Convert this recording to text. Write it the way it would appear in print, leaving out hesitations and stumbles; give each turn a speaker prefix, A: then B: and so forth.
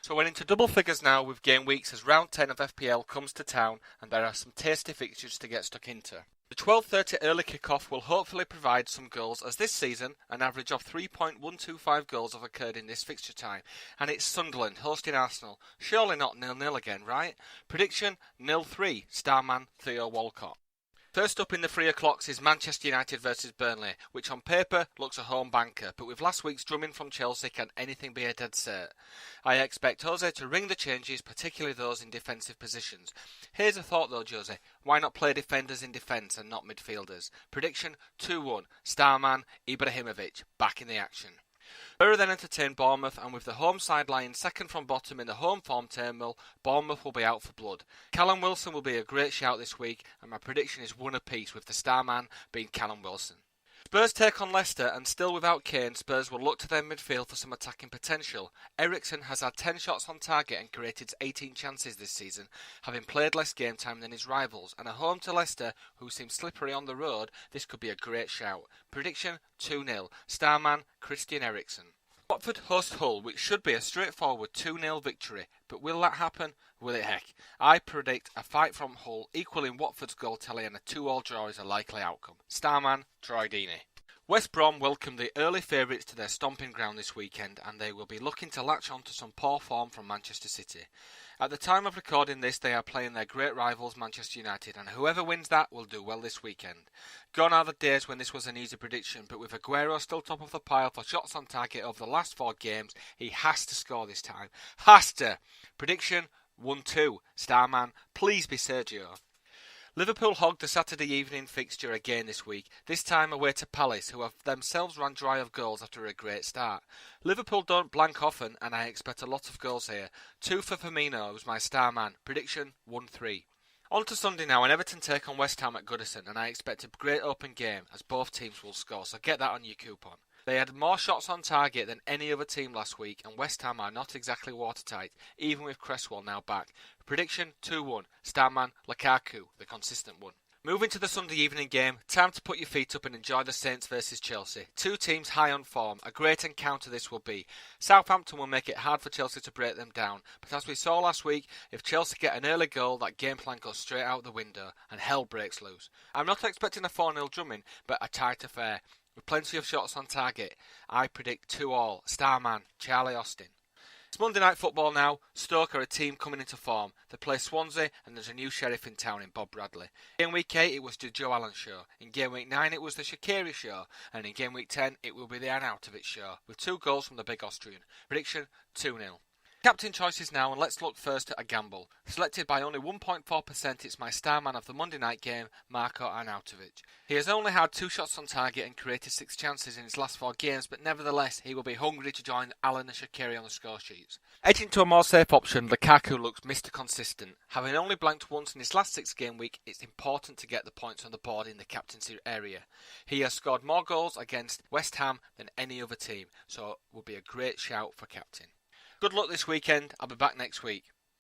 A: So we're into double figures now with game weeks as round 10 of FPL comes to town and there are some tasty fixtures to get stuck into. The 12:30 early kick-off will hopefully provide some goals as this season an average of 3.125 goals have occurred in this fixture time, and it's Sunderland hosting Arsenal. Surely not 0-0 again, right? Prediction 0-3, Starman Theo Walcott. First up in the 3 o'clocks is Manchester United versus Burnley, which on paper looks a home banker, but with last week's drumming from Chelsea, can anything be a dead cert? I expect Jose to ring the changes, particularly those in defensive positions. Here's a thought though, Jose, why not play defenders in defence and not midfielders? Prediction 2-1, Starman Ibrahimovic back in the action. Borough then entertain Bournemouth, and with the home side lying second from bottom in the home form table, Bournemouth will be out for blood. Callum Wilson will be a great shout this week, and my prediction is 1 apiece, with the Starman being Callum Wilson. Spurs take on Leicester, and still without Kane, Spurs will look to their midfield for some attacking potential. Eriksen has had 10 shots on target and created 18 chances this season, having played less game time than his rivals, and at home to Leicester, who seem slippery on the road, this could be a great shout. Prediction 2-0, Starman Christian Eriksen. Watford host Hull, which should be a straightforward 2-0 victory, but will that happen? Will it heck? I predict a fight from Hull equaling Watford's goal tally, and a 2-2 draw is a likely outcome. Starman Troy Deeney. West Brom welcome the early favourites to their stomping ground this weekend, and they will be looking to latch on to some poor form from Manchester City. At the time of recording this, they are playing their great rivals Manchester United, and whoever wins that will do well this weekend. Gone are the days when this was an easy prediction, but with Aguero still top of the pile for shots on target over the last 4 games, he has to score this time. Has to! Prediction 1-2, Starman, please be Sergio. Liverpool hogged the Saturday evening fixture again this week, this time away to Palace, who have themselves run dry of goals after a great start. Liverpool don't blank often, and I expect a lot of goals here. 2 for Firmino was my Starman. Prediction 1-3. On to Sunday now, and Everton take on West Ham at Goodison, and I expect a great open game as both teams will score, so get that on your coupon. They had more shots on target than any other team last week, and West Ham are not exactly watertight, even with Cresswell now back. Prediction 2-1, Starman Lukaku, the consistent one. Moving to the Sunday evening game, time to put your feet up and enjoy the Saints versus Chelsea. 2 teams high on form, a great encounter this will be. Southampton will make it hard for Chelsea to break them down, but as we saw last week, if Chelsea get an early goal, that game plan goes straight out the window and hell breaks loose. I'm not expecting a 4-0 drumming, but a tight affair. With plenty of shots on target, I predict 2-2, Starman, Charlie Austin. It's Monday Night Football now. Stoke are a team coming into form. They play Swansea, and there's a new sheriff in town in Bob Bradley. In Week 8 it was the Joe Allen show. In Game Week 9 it was the Shaqiri show. And in Game Week 10 it will be the Arnautovic show, with 2 goals from the big Austrian. Prediction 2-0. Captain choices now, and let's look first at a gamble. Selected by only 1.4%, it's my Starman of the Monday night game, Marko Arnautovic. He has only had 2 shots on target and created 6 chances in his last 4 games, but nevertheless he will be hungry to join Allen and Shaqiri on the score sheets. Edging to a more safe option, Lukaku looks Mr. Consistent. Having only blanked once in his last 6 game week, it's important to get the points on the board in the captaincy area. He has scored more goals against West Ham than any other team, so it will be a great shout for captain. Good luck this weekend. I'll be back next week.